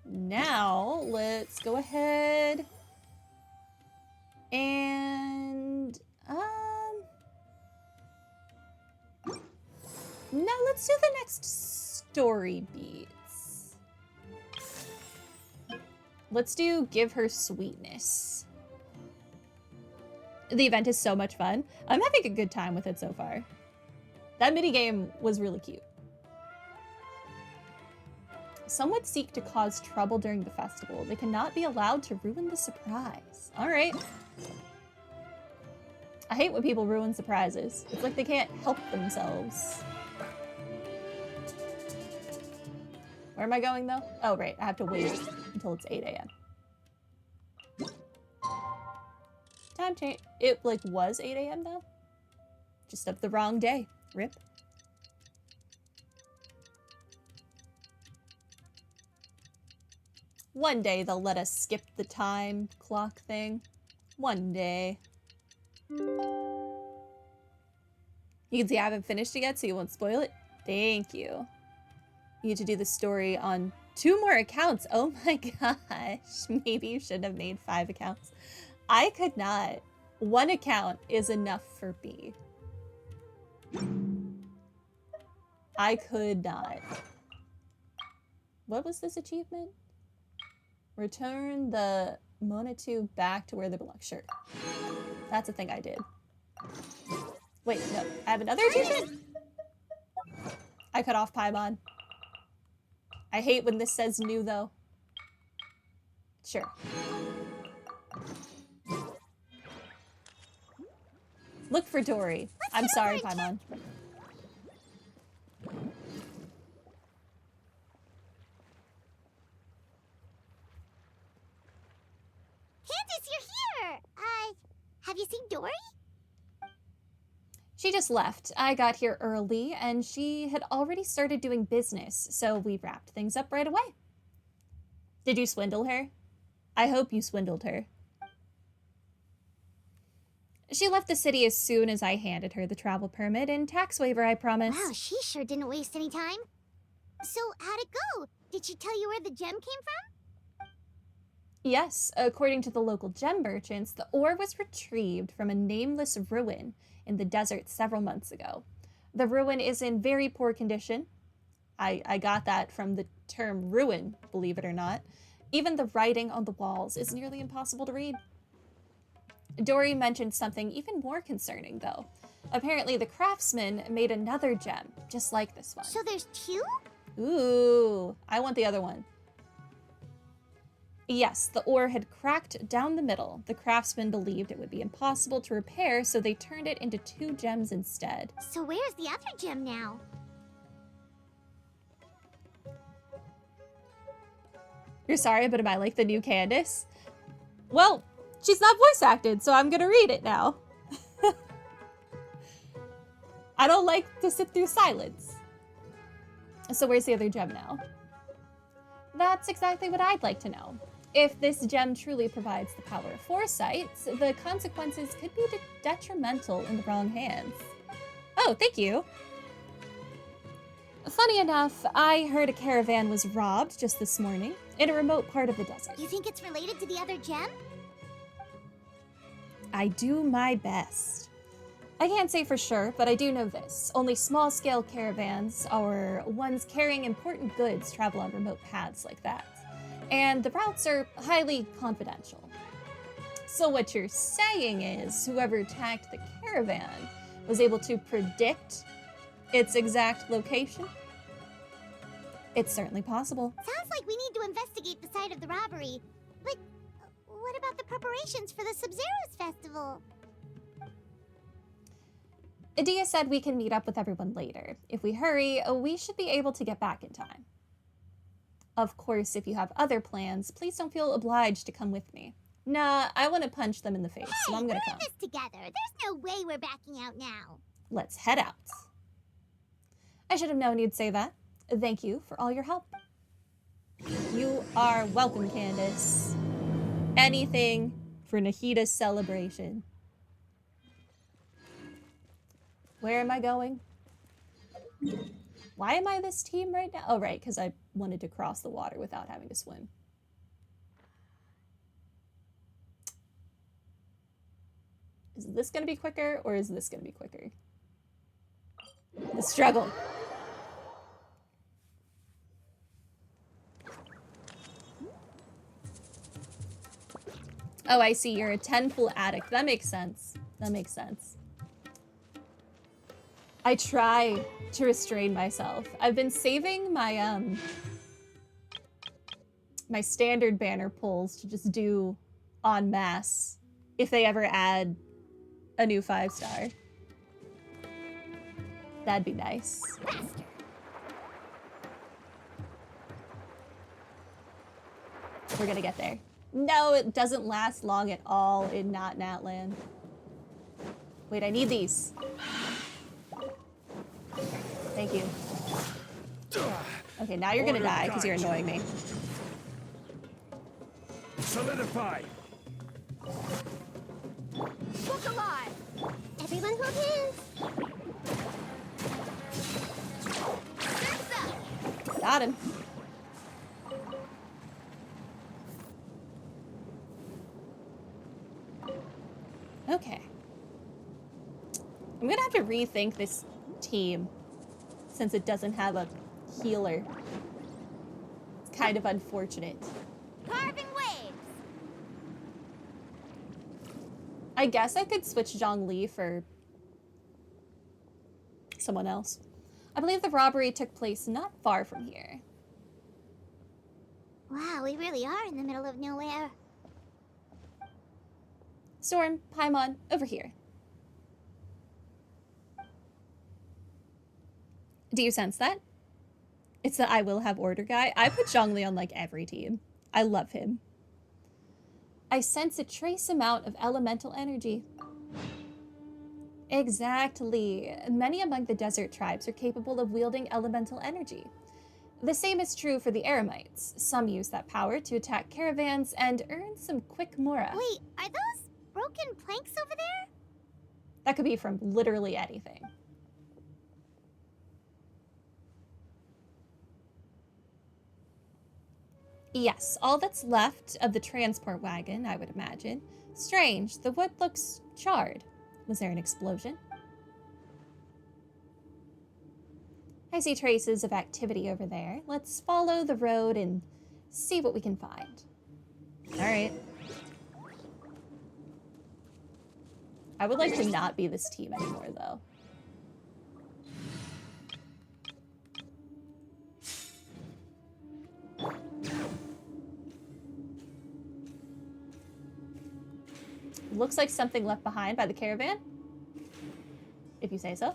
Now, let's go ahead and, no, let's do the next story beats. Let's do Give Her Sweetness. The event is so much fun. I'm having a good time with it so far. That minigame was really cute. Some would seek to cause trouble during the festival. They cannot be allowed to ruin the surprise. All right. I hate when people ruin surprises. It's like they can't help themselves. Where am I going, though? Oh, right. I have to wait until it's 8 a.m. Time change. It, like, was 8 a.m., though? Just of the wrong day. Rip. One day they'll let us skip the time clock thing. One day. You can see I haven't finished it yet, so you won't spoil it. Thank you. You need to do the story on 2 more accounts. Oh my gosh. Maybe you should have made 5 accounts. I could not. 1 account is enough for me. I could not. What was this achievement? Return the monotube back to where they belong. Sure. That's a thing I did. Wait, no. I have another achievement? I cut off Paimon. I hate when this says new, though. Sure. Look for Dory. I'm sorry, Paimon. Candies, you're here! Have you seen Dory? She just left. I got here early, and she had already started doing business, so we wrapped things up right away. Did you swindle her? I hope you swindled her. She left the city as soon as I handed her the travel permit and tax waiver I promised. Wow, she sure didn't waste any time. So, how'd it go? Did she tell you where the gem came from? Yes, according to the local gem merchants, the ore was retrieved from a nameless ruin in the desert several months ago. The ruin is in very poor condition. I got that from the term ruin, believe it or not. Even the writing on the walls is nearly impossible to read. Dory mentioned something even more concerning, though. Apparently, the craftsman made another gem, just like this one. So there's 2? Ooh, I want the other one. Yes, the ore had cracked down the middle. The craftsman believed it would be impossible to repair, so they turned it into 2 gems instead. So where's the other gem now? You're sorry, but am I like the new Candice? Well, she's not voice acted, so I'm gonna read it now. I don't like to sit through silence. So where's the other gem now? That's exactly what I'd like to know. If this gem truly provides the power of foresight, the consequences could be detrimental in the wrong hands. Oh, thank you. Funny enough, I heard a caravan was robbed just this morning in a remote part of the desert. You think it's related to the other gem? I do my best. I can't say for sure, but I do know this. Only small-scale caravans or ones carrying important goods travel on remote paths like that. And the routes are highly confidential. So what you're saying is whoever attacked the caravan was able to predict its exact location? It's certainly possible. Sounds like we need to investigate the site of the robbery. But what about the preparations for the Sub-Zero's festival? Adia said we can meet up with everyone later. If we hurry, we should be able to get back in time. Of course, if you have other plans, please don't feel obliged to come with me. Nah, I want to punch them in the face, so I'm gonna come. We're in this together. There's no way we're backing out now. Let's head out. I should have known you'd say that. Thank you for all your help. You are welcome, Candice. Anything for Nahita's celebration. Where am I going? Why am I this team right now? Oh, right, because I wanted to cross the water without having to swim. Is this going to be quicker, or is this going to be quicker? The struggle. Oh, I see. You're a 10-pool addict. That makes sense. That makes sense. I try to restrain myself. I've been saving my my standard banner pulls to just do en masse if they ever add a new 5-star. That'd be nice. We're gonna get there. No, it doesn't last long at all in not Natland. Wait, I need these. Thank you. Okay, now you're gonna die because you're annoying me. Solidify. Look alive! Everyone hold hands! Got him. Okay. I'm gonna have to rethink this team since it doesn't have a healer. It's kind of unfortunate. Carving waves! I guess I could switch Zhongli for someone else. I believe the robbery took place not far from here. Wow, we really are in the middle of nowhere. Storm, Paimon, over here. Do you sense that? It's the I will have order guy. I put Zhongli on like every team. I love him. I sense a trace amount of elemental energy. Exactly. Many among the desert tribes are capable of wielding elemental energy. The same is true for the Eremites. Some use that power to attack caravans and earn some quick mora. Wait, are those broken planks over there? That could be from literally anything. Yes, all that's left of the transport wagon, I would imagine. Strange, the wood looks charred. Was there an explosion? I see traces of activity over there. Let's follow the road and see what we can find. All right. I would like to not be this team anymore, though. Looks like something left behind by the caravan, if you say so.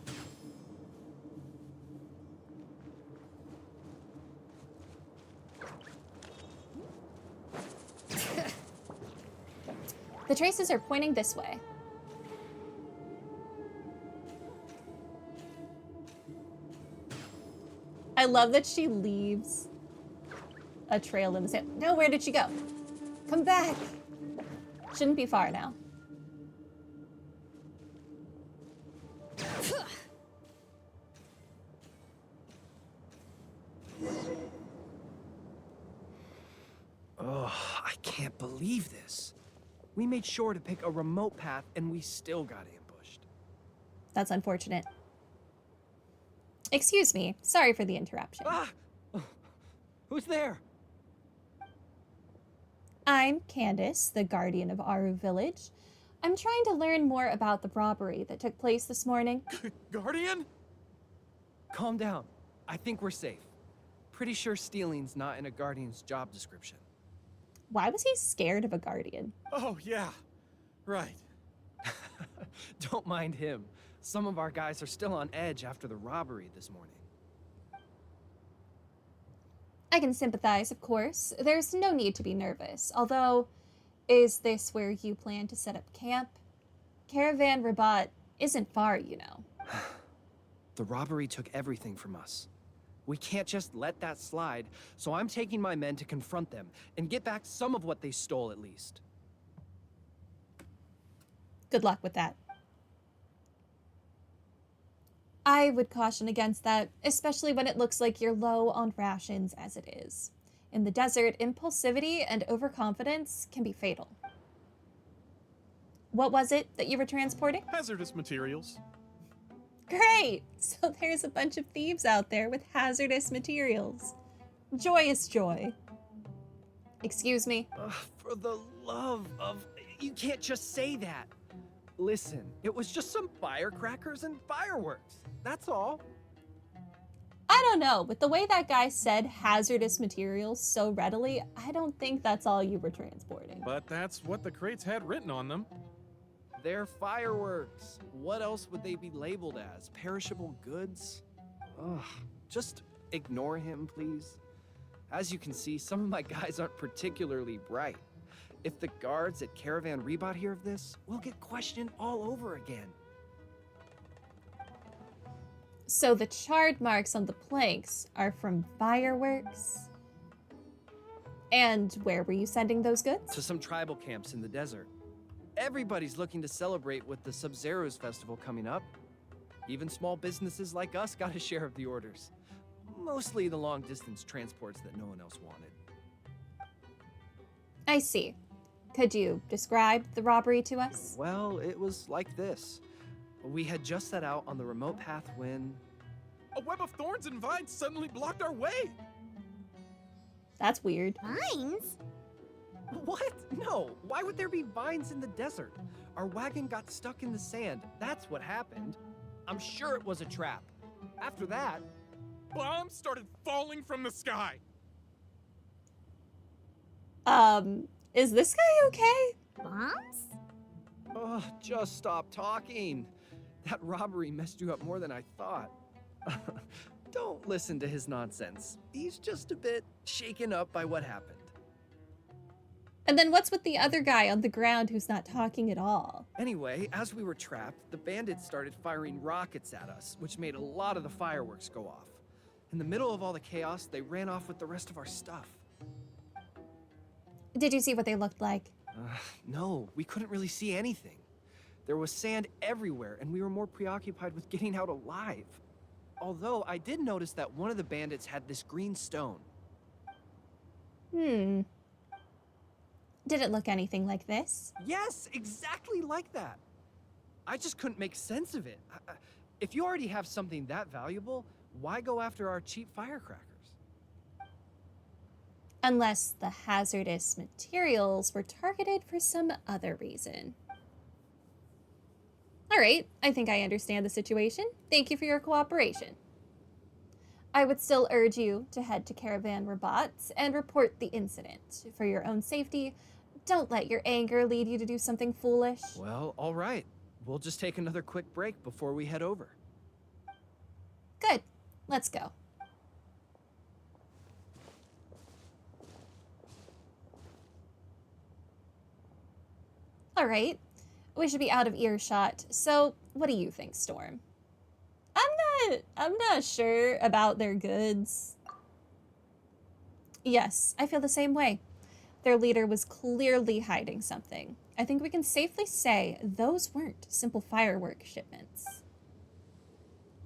The traces are pointing this way. I love that she leaves a trail in the sand. No, where did she go? Come back. Shouldn't be far now. Oh, I can't believe this. We made sure to pick a remote path and we still got ambushed. That's unfortunate. Excuse me. Sorry for the interruption. Ah! Who's there? I'm Candice, the guardian of Aru Village. I'm trying to learn more about the robbery that took place this morning. Guardian? Calm down. I think we're safe. Pretty sure stealing's not in a guardian's job description. Why was he scared of a guardian? Oh, yeah. Right. Don't mind him. Some of our guys are still on edge after the robbery this morning. I can sympathize, of course. There's no need to be nervous. Although, is this where you plan to set up camp? Caravan Rabat isn't far, you know. The robbery took everything from us. We can't just let that slide, so I'm taking my men to confront them and get back some of what they stole at least. Good luck with that. I would caution against that, especially when it looks like you're low on rations as it is. In the desert, impulsivity and overconfidence can be fatal. What was it that you were transporting? Hazardous materials. Great! So there's a bunch of thieves out there with hazardous materials. Joyous joy. Excuse me? For the love of... You can't just say that. Listen, it was just some firecrackers and fireworks. That's all. I don't know. With the way that guy said hazardous materials so readily, I don't think that's all you were transporting. But that's what the crates had written on them. They're fireworks. What else would they be labeled as? Perishable goods? Ugh, just ignore him, please. As you can see, some of my guys aren't particularly bright. If the guards at Caravan Rebot hear of this, we'll get questioned all over again. So the charred marks on the planks are from fireworks? And where were you sending those goods? To some tribal camps in the desert. Everybody's looking to celebrate with the Sub-Zero's festival coming up. Even small businesses like us got a share of the orders. Mostly the long-distance transports that no one else wanted. I see. Could you describe the robbery to us? Well, it was like this. We had just set out on the remote path when... A web of thorns and vines suddenly blocked our way. That's weird. Vines? What? No, why would there be vines in the desert? Our wagon got stuck in the sand. That's what happened. I'm sure it was a trap. After that... Bombs started falling from the sky. Is this guy okay? Bombs? Oh, just stop talking. That robbery messed you up more than I thought. Don't listen to his nonsense. He's just a bit shaken up by what happened. And then what's with the other guy on the ground who's not talking at all? Anyway, as we were trapped, the bandits started firing rockets at us, which made a lot of the fireworks go off. In the middle of all the chaos, they ran off with the rest of our stuff. Did you see what they looked like? No, we couldn't really see anything. There was sand everywhere, and we were more preoccupied with getting out alive. Although, I did notice that one of the bandits had this green stone. Did it look anything like this? Yes, exactly like that. I just couldn't make sense of it. If you already have something that valuable, why go after our cheap firecrackers? Unless the hazardous materials were targeted for some other reason. All right, I think I understand the situation. Thank you for your cooperation. I would still urge you to head to Caravan Rebot and report the incident. For your own safety, don't let your anger lead you to do something foolish. Well, all right. We'll just take another quick break before we head over. Good. Let's go. All right. We should be out of earshot. So, what do you think, Storm? I'm not sure about their goods. Yes, I feel the same way. Their leader was clearly hiding something. I think we can safely say those weren't simple firework shipments.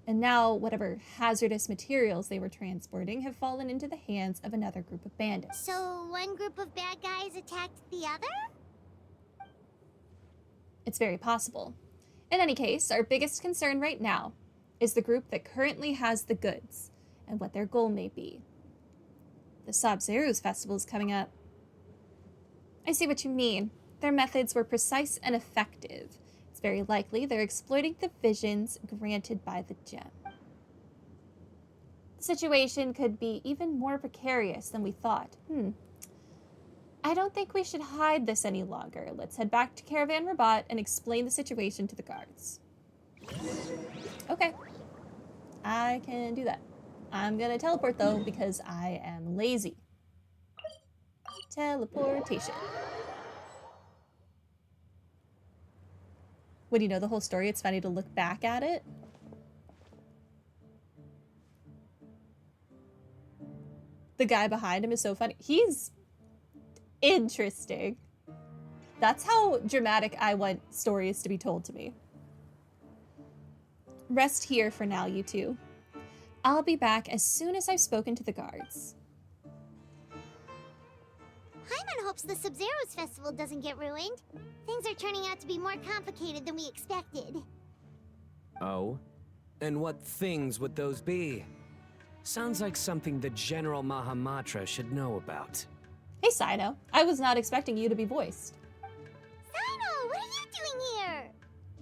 And now, whatever hazardous materials they were transporting have fallen into the hands of another group of bandits. So one group of bad guys attacked the other? It's very possible. In any case, our biggest concern right now is the group that currently has the goods and what their goal may be. The Sub-Zero's festival is coming up. I see what you mean. Their methods were precise and effective. It's very likely they're exploiting the visions granted by the gem. The situation could be even more precarious than we thought. I don't think we should hide this any longer. Let's head back to Caravan Rebot and explain the situation to the guards. Okay. I can do that. I'm gonna teleport though because I am lazy. Teleportation. When you know the whole story, it's funny to look back at it. The guy behind him is so funny. He's interesting. That's how dramatic I want stories to be told to me. Rest here for now, you two. I'll be back as soon as I've spoken to the guards. Paimon hopes the Sub-Zero's festival doesn't get ruined. Things are turning out to be more complicated than we expected. Oh? And what things would those be? Sounds like something the General Mahamatra should know about. Hey, Cyno. I was not expecting you to be voiced. Cyno, what are you doing here?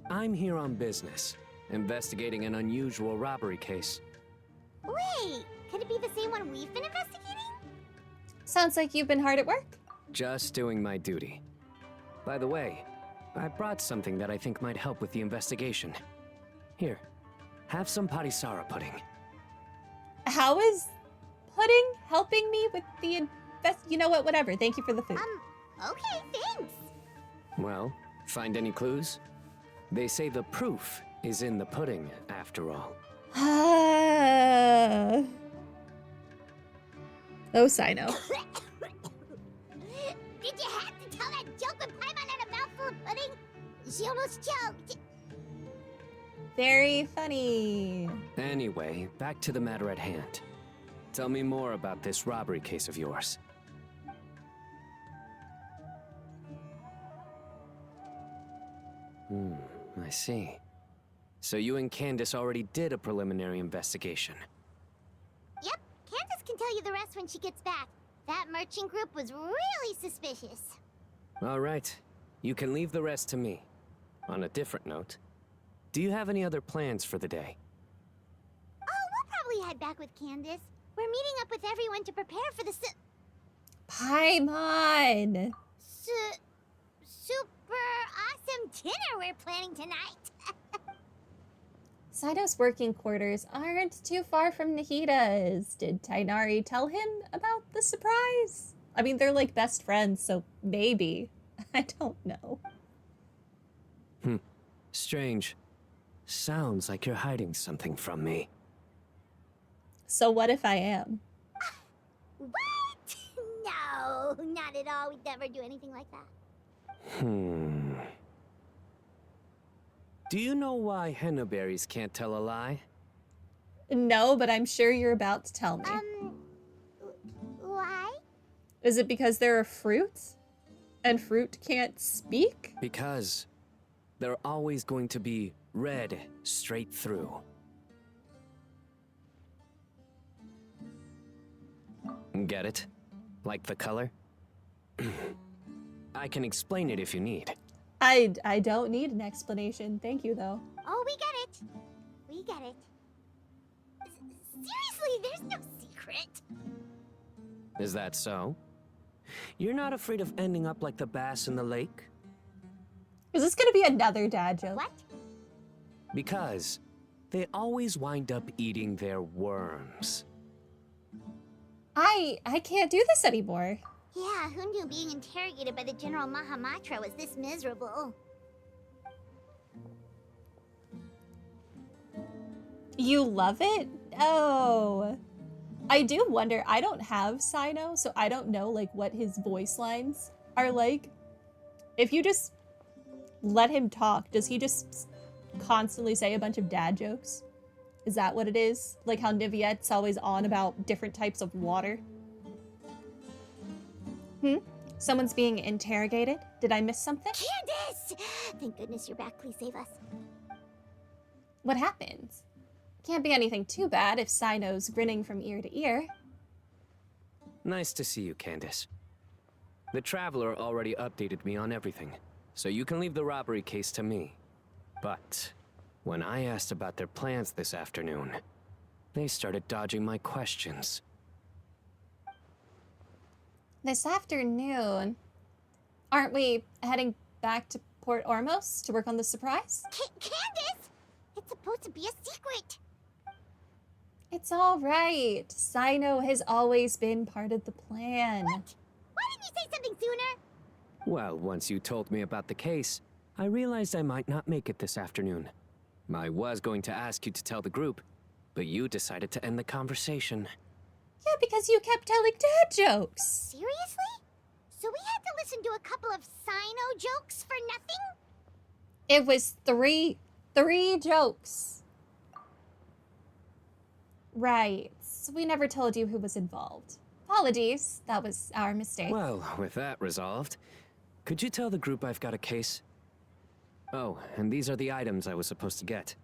I'm here on business, investigating an unusual robbery case. Wait, could it be the same one we've been investigating? Sounds like you've been hard at work. Just doing my duty. By the way, I brought something that I think might help with the investigation. Here, have some patisara pudding. How is pudding helping me with the You know what? Whatever. Thank you for the food. Okay, thanks. Well, find any clues? They say the proof is in the pudding, after all. Oh, Cyno. Did you have to tell that joke when Paimon had a mouthful of pudding? She almost choked. Very funny. Anyway, back to the matter at hand. Tell me more about this robbery case of yours. I see. So you and Candice already did a preliminary investigation. Yep, Candice can tell you the rest when she gets back. That merchant group was really suspicious. All right. You can leave the rest to me. On a different note, do you have any other plans for the day? Oh, we'll probably head back with Candice. We're meeting up with everyone to prepare for the Paimon. super awesome dinner we're planning tonight. Cyno's working quarters aren't too far from Nahida's. Did Tainari tell him about the surprise? I mean, they're like best friends, so maybe. I don't know. Strange. Sounds like you're hiding something from me. So what if I am? What? No, not at all. We'd never do anything like that. Do you know why henna berries can't tell a lie? No, but I'm sure you're about to tell me. Why? Is it because they're a fruit? And fruit can't speak? Because they're always going to be red straight through. Get it? Like the color? I can explain it if you need. I don't need an explanation. Thank you, though. Oh, we get it. We get it. Seriously, there's no secret. Is that so? You're not afraid of ending up like the bass in the lake? Is this gonna be another dad joke? What? Because they always wind up eating their worms. I can't do this anymore. Yeah, who knew being interrogated by the General Mahamatra was this miserable? You love it? Oh. I do wonder, I don't have Cyno, so I don't know like what his voice lines are like. If you just let him talk, does he just constantly say a bunch of dad jokes? Is that what it is? Like how Niviette's always on about different types of water? Someone's being interrogated? Did I miss something? Candice! Thank goodness you're back. Please save us. What happened? Can't be anything too bad if Cyno's grinning from ear to ear. Nice to see you, Candice. The Traveler already updated me on everything, so you can leave the robbery case to me. But when I asked about their plans this afternoon, they started dodging my questions. This afternoon, aren't we heading back to Port Ormos to work on the surprise? Candice! It's supposed to be a secret. It's all right. Cyno has always been part of the plan. What? Why didn't you say something sooner? Well, once you told me about the case, I realized I might not make it this afternoon. I was going to ask you to tell the group, but you decided to end the conversation. Yeah, because you kept telling dad jokes. Seriously? So we had to listen to a couple of Cyno jokes for nothing? It was three jokes. Right. We never told you who was involved. Apologies. That was our mistake. Well, with that resolved, could you tell the group I've got a case? Oh, and these are the items I was supposed to get.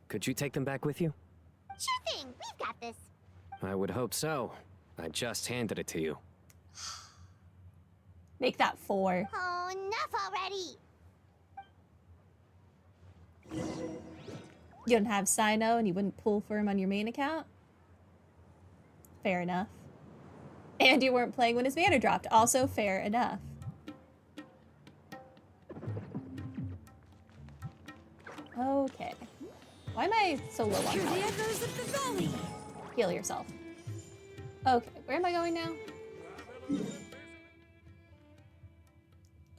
Could you take them back with you? Sure thing. We've got this. I would hope so. I just handed it to you. Make that 4. Oh, enough already. You don't have Cyno and you wouldn't pull for him on your main account? Fair enough. And you weren't playing when his banner dropped. Also fair enough. Okay. Why am I so low on Hear the health? echoes of the valley. Heal yourself. Okay, where am I going now?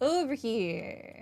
Over here.